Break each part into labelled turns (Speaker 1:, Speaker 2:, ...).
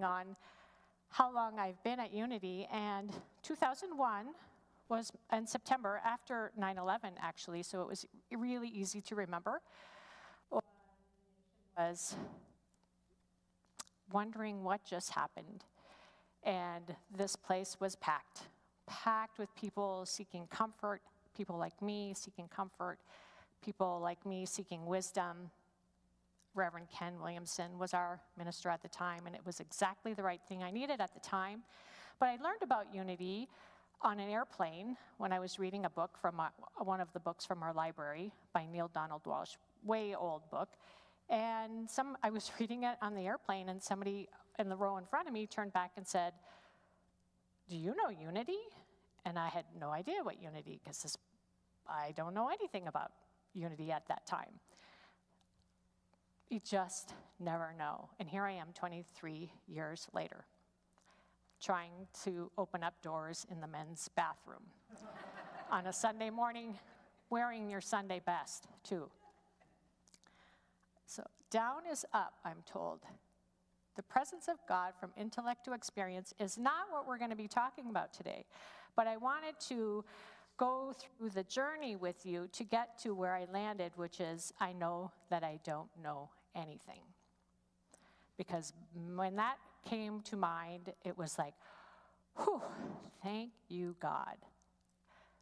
Speaker 1: on how long I've been at Unity, and 2001 was in September, after 9/11 actually, so it was really easy to remember. Was wondering what just happened, and this place was packed with people seeking comfort, people like me seeking comfort, people like me seeking wisdom. Reverend Ken Williamson was our minister at the time, and it was exactly the right thing I needed at the time. But I learned about Unity on an airplane when I was reading a book from one of the books from our library by Neil Donald Walsh, way old book. And I was reading it on the airplane, and somebody in the row in front of me turned back and said, "Do you know Unity?" And I had no idea what Unity, because I don't know anything about Unity at that time. You just never know. And here I am 23 years later, trying to open up doors in the men's bathroom on a Sunday morning, wearing your Sunday best, too. So down is up, I'm told. The presence of God from intellect to experience is not what we're going to be talking about today. But I wanted to go through the journey with you to get to where I landed, which is, I know that I don't know anything. Because when that came to mind, it was like, whew, thank you, God.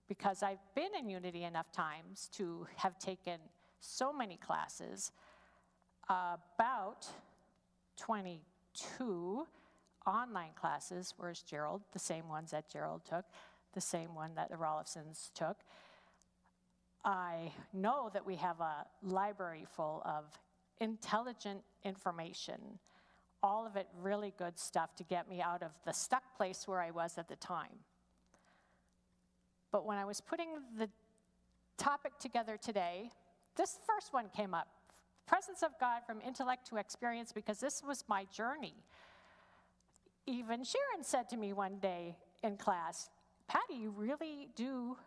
Speaker 1: Because I've been in Unity enough times to have taken so many classes, about 22 online classes. Where's Gerald? The same ones that Gerald took, the same one that the Rollifsons took. I know that we have a library full of intelligent information, all of it really good stuff to get me out of the stuck place where I was at the time. But when I was putting the topic together today, this first one came up, presence of God from intellect to experience, because this was my journey. Even Sharon said to me one day in class, "Patty, you really do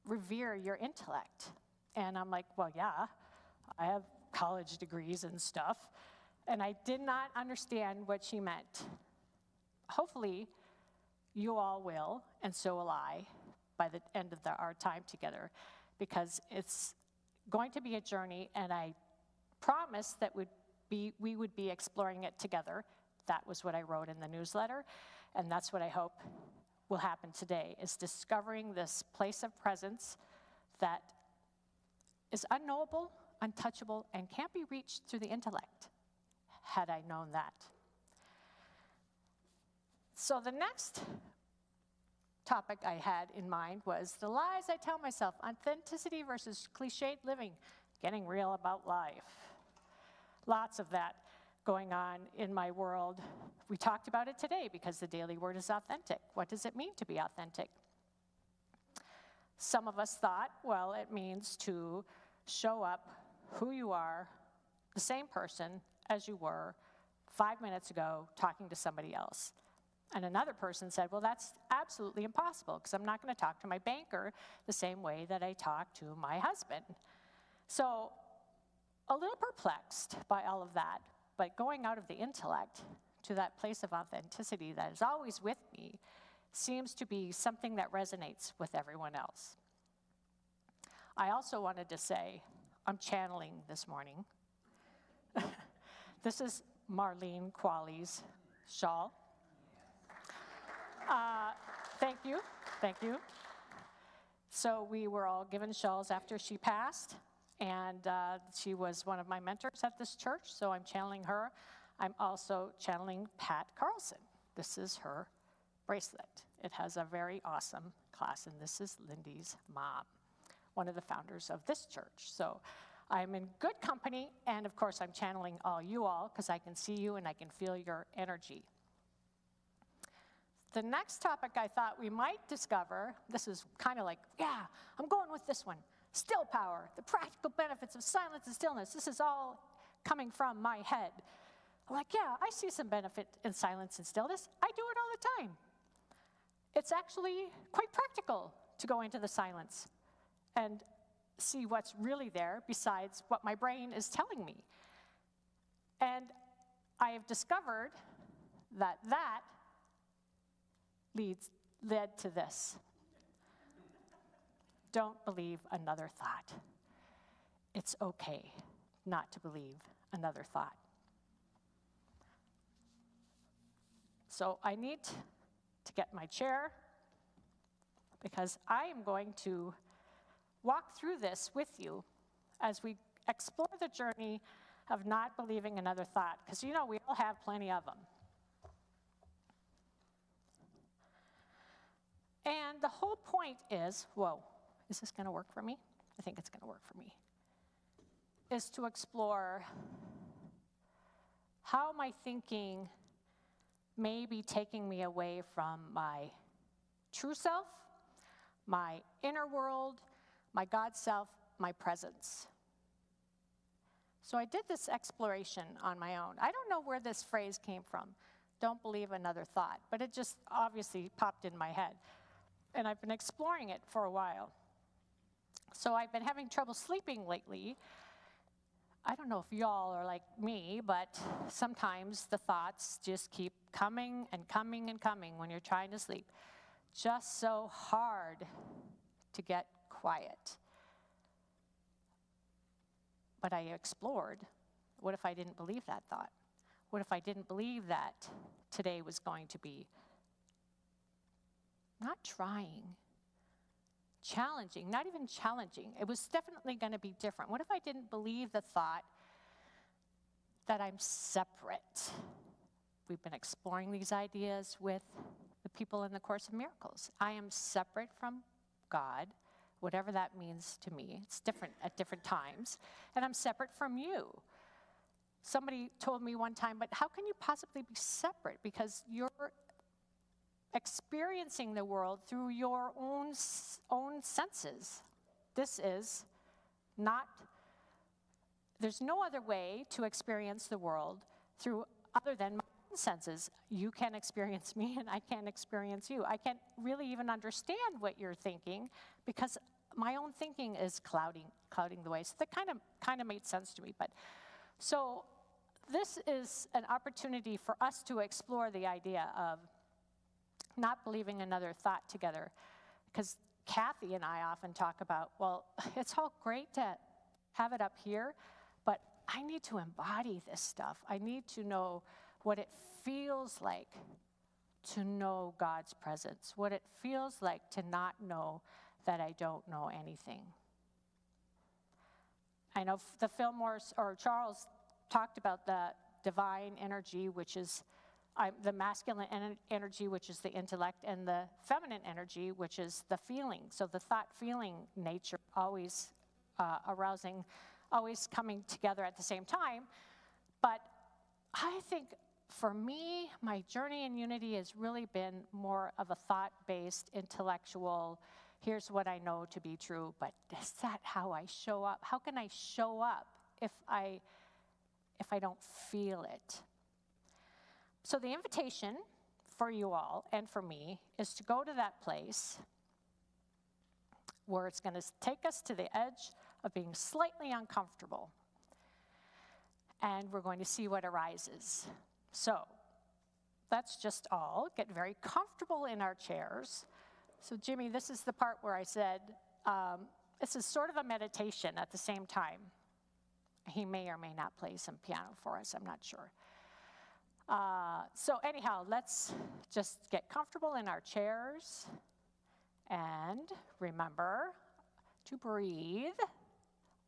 Speaker 1: revere your intellect." And I'm like, well, yeah, I have college degrees and stuff. And I did not understand what she meant. Hopefully, you all will, and so will I, by the end of our time together, because it's going to be a journey, and I promised that we would be exploring it together. That was what I wrote in the newsletter, and that's what I hope will happen today, is discovering this place of presence that is unknowable, untouchable, and can't be reached through the intellect, had I known that. So the next topic I had in mind was the lies I tell myself, authenticity versus cliched living, getting real about life. Lots of that going on in my world. We talked about it today because the daily word is authentic. What does it mean to be authentic? Some of us thought, well, it means to show up who you are, the same person as you were 5 minutes ago talking to somebody else. And another person said, well, that's absolutely impossible, because I'm not going to talk to my banker the same way that I talk to my husband. So a little perplexed by all of that, but going out of the intellect to that place of authenticity that is always with me seems to be something that resonates with everyone else. I also wanted to say, I'm channeling this morning. This is Marlene Qualley's shawl. Thank you. So we were all given shawls after she passed, and she was one of my mentors at this church, so I'm channeling her. I'm also channeling Pat Carlson. This is her bracelet. It has a very awesome clasp, and this is Lindy's mom, one of the founders of this church. So I'm in good company, and of course I'm channeling all you all, because I can see you and I can feel your energy. The next topic I thought we might discover, this is kind of like, yeah, I'm going with this one. Still power, the practical benefits of silence and stillness. This is all coming from my head. I'm like, yeah, I see some benefit in silence and stillness. I do it all the time. It's actually quite practical to go into the silence and see what's really there besides what my brain is telling me. And I have discovered that led to this. Don't believe another thought. It's okay not to believe another thought. So I need to get my chair because I am going to walk through this with you as we explore the journey of not believing another thought, because you know we all have plenty of them. And the whole point is, whoa, is this going to work for me? I think it's going to work for me. Is to explore how my thinking may be taking me away from my true self, my inner world, my God self, my presence. So I did this exploration on my own. I don't know where this phrase came from, don't believe another thought, but it just obviously popped in my head. And I've been exploring it for a while. So I've been having trouble sleeping lately. I don't know if y'all are like me, but sometimes the thoughts just keep coming and coming and coming when you're trying to sleep. Just so hard to get quiet. But I explored, what if I didn't believe that thought? What if I didn't believe that today was going to be not trying, challenging, not even challenging. It was definitely going to be different. What if I didn't believe the thought that I'm separate? We've been exploring these ideas with the people in the Course of Miracles. I am separate from God, whatever that means to me. It's different at different times. And I'm separate from you. Somebody told me one time, but how can you possibly be separate? Because you're experiencing the world through your own senses. This is not, there's no other way to experience the world through other than my own senses. You can't experience me and I can't experience you. I can't really even understand what you're thinking because my own thinking is clouding the way. So that kind of made sense to me. But so this is an opportunity for us to explore the idea of not believing another thought together. Because Kathy and I often talk about, well, it's all great to have it up here, but I need to embody this stuff. I need to know what it feels like to know God's presence, what it feels like to not know that I don't know anything. I know the Fillmores, or Charles, talked about the divine energy, which is the masculine energy, which is the intellect, and the feminine energy, which is the feeling. So the thought-feeling nature always arousing, always coming together at the same time. But I think for me, my journey in unity has really been more of a thought-based, intellectual, here's what I know to be true, but is that how I show up? How can I show up if I don't feel it? So the invitation for you all and for me is to go to that place where it's going to take us to the edge of being slightly uncomfortable. And we're going to see what arises. So that's just all. Get very comfortable in our chairs. So Jimmy, this is the part where I said, this is sort of a meditation at the same time. He may or may not play some piano for us, I'm not sure. So anyhow, let's just get comfortable in our chairs and remember to breathe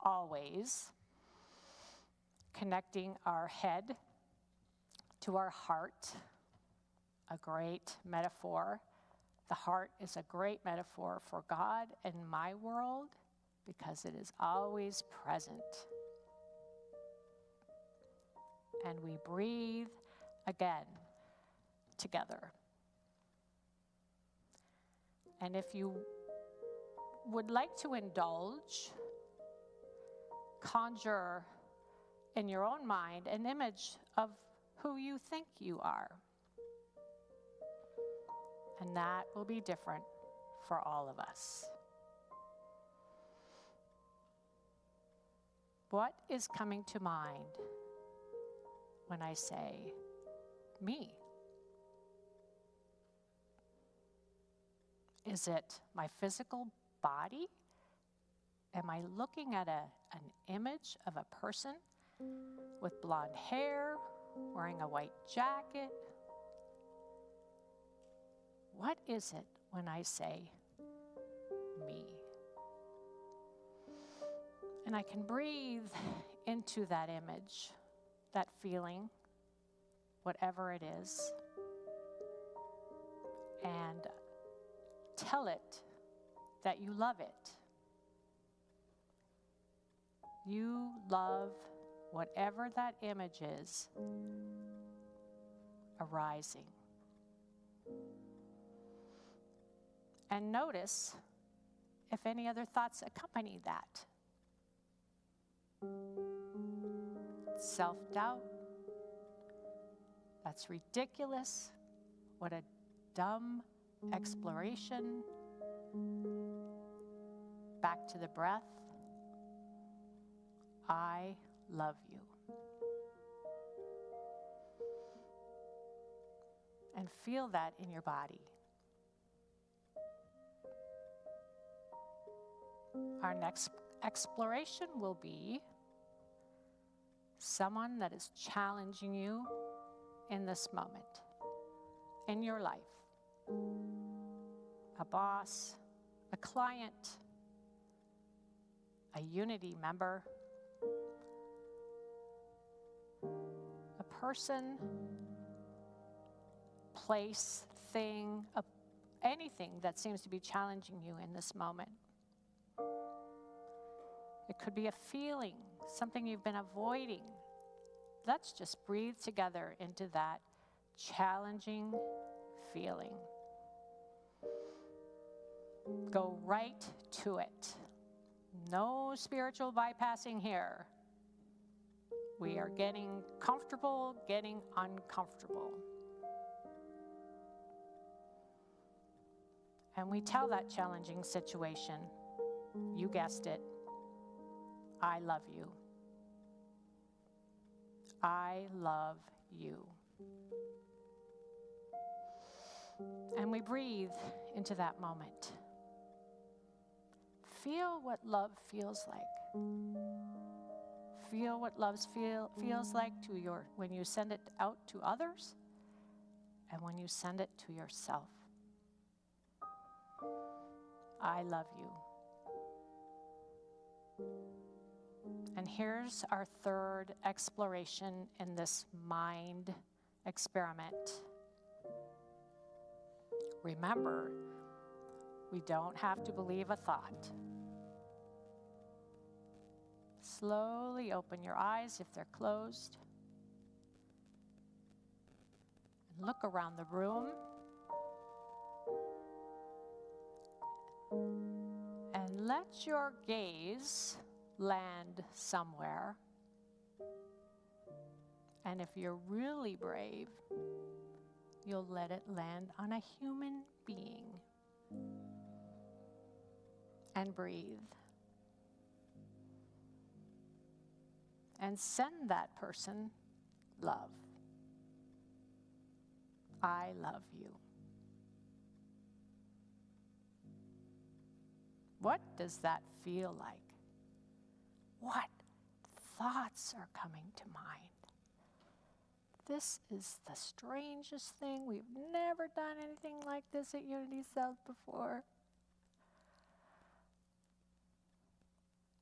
Speaker 1: always, connecting our head to our heart, a great metaphor. The heart is a great metaphor for God and my world because it is always present. And we breathe again together. And if you would like to indulge, conjure in your own mind an image of who you think you are. And that will be different for all of us. What is coming to mind when I say me? Is it my physical body? Am I looking at an image of a person with blonde hair, wearing a white jacket? What is it when I say me? And I can breathe into that image, that feeling, whatever it is, and tell it that you love it. You love whatever that image is arising. And notice if any other thoughts accompany that. Self-doubt. That's ridiculous. What a dumb exploration. Back to the breath. I love you. And feel that in your body. Our next exploration will be someone that is challenging you in this moment, in your life. A boss, a client, a Unity member, a person, place, thing, anything that seems to be challenging you in this moment. It could be a feeling, something you've been avoiding. Let's just breathe together into that challenging feeling. Go right to it. No spiritual bypassing here. We are getting comfortable, getting uncomfortable. And we tell that challenging situation, you guessed it, I love you. I love you. And we breathe into that moment. Feel what love feels like. Feel what love feels like when you send it out to others and when you send it to yourself. I love you. And here's our third exploration in this mind experiment. Remember, we don't have to believe a thought. Slowly open your eyes if they're closed. And look around the room. And let your gaze land somewhere. And if you're really brave, you'll let it land on a human being. And breathe. And send that person love. I love you. What does that feel like? What thoughts are coming to mind? This is the strangest thing. We've never done anything like this at Unity South before.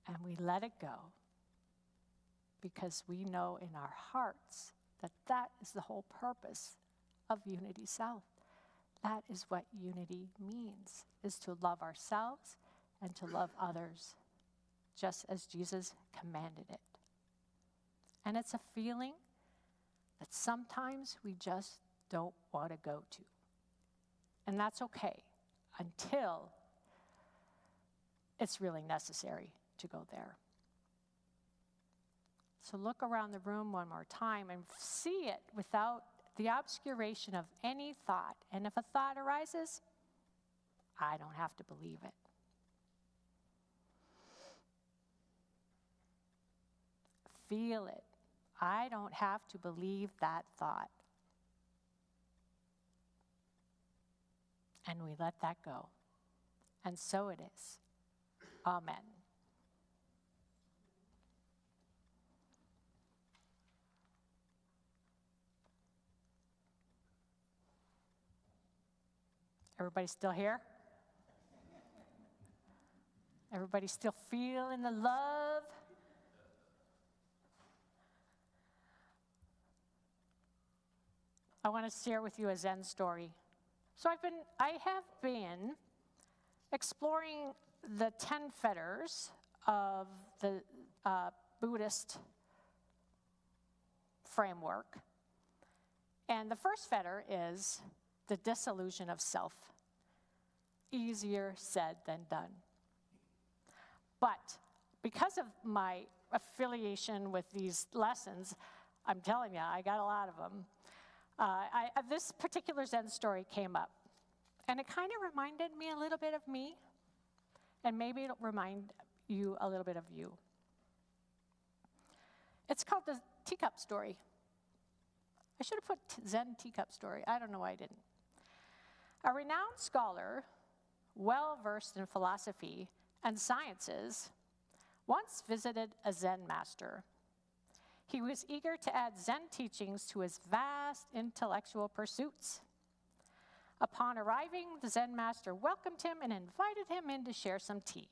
Speaker 1: And we let it go because we know in our hearts that that is the whole purpose of Unity South. That is what unity means, is to love ourselves and to love others, just as Jesus commanded it. And it's a feeling that sometimes we just don't want to go to. And that's okay until it's really necessary to go there. So look around the room one more time and see it without the obscuration of any thought. And if a thought arises, I don't have to believe it. Feel it. I don't have to believe that thought. And we let that go. And so it is. Amen. Everybody still here? Everybody still feeling the love? I want to share with you a Zen story. So I have been exploring the 10 fetters of the Buddhist framework. And the first fetter is the disillusion of self. Easier said than done. But because of my affiliation with these lessons, I'm telling you, I got a lot of them. This particular Zen story came up, and it kind of reminded me a little bit of me, and maybe it'll remind you a little bit of you. It's called the teacup story. I should have put Zen teacup story. I don't know why I didn't. A renowned scholar, well-versed in philosophy and sciences, once visited a Zen master. He was eager to add Zen teachings to his vast intellectual pursuits. Upon arriving, the Zen master welcomed him and invited him in to share some tea.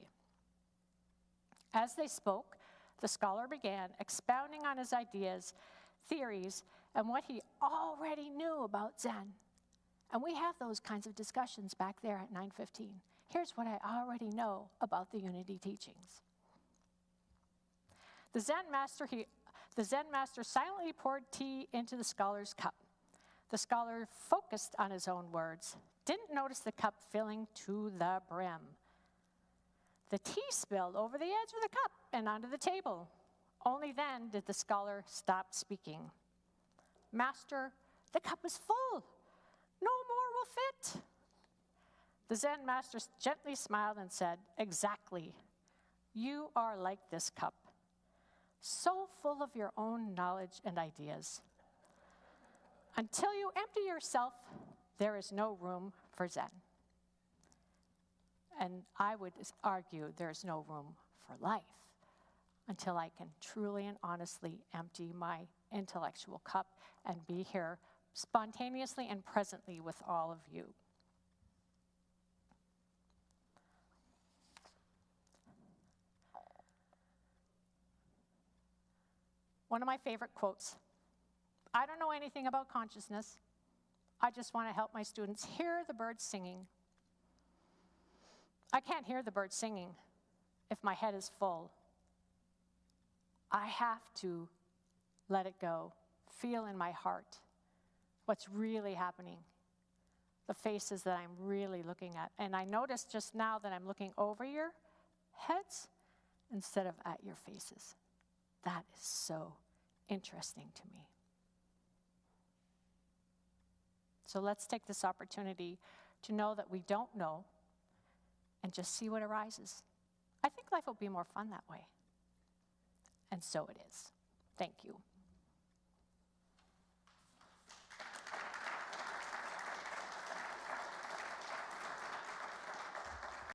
Speaker 1: As they spoke, the scholar began expounding on his ideas, theories, and what he already knew about Zen. And we have those kinds of discussions back there at 9:15. Here's what I already know about the unity teachings. The Zen master silently poured tea into the scholar's cup. The scholar focused on his own words, didn't notice the cup filling to the brim. The tea spilled over the edge of the cup and onto the table. Only then did the scholar stop speaking. Master, the cup is full. No more will fit. The Zen master gently smiled and said, exactly. You are like this cup, so full of your own knowledge and ideas. Until you empty yourself, there is no room for Zen. And I would argue there's no room for life until I can truly and honestly empty my intellectual cup and be here spontaneously and presently with all of you. One of my favorite quotes. I don't know anything about consciousness. I just want to help my students hear the birds singing. I can't hear the birds singing if my head is full. I have to let it go, feel in my heart what's really happening, the faces that I'm really looking at. And I noticed just now that I'm looking over your heads instead of at your faces. That is so interesting to me. So let's take this opportunity to know that we don't know and just see what arises. I think life will be more fun that way. And so it is. Thank you.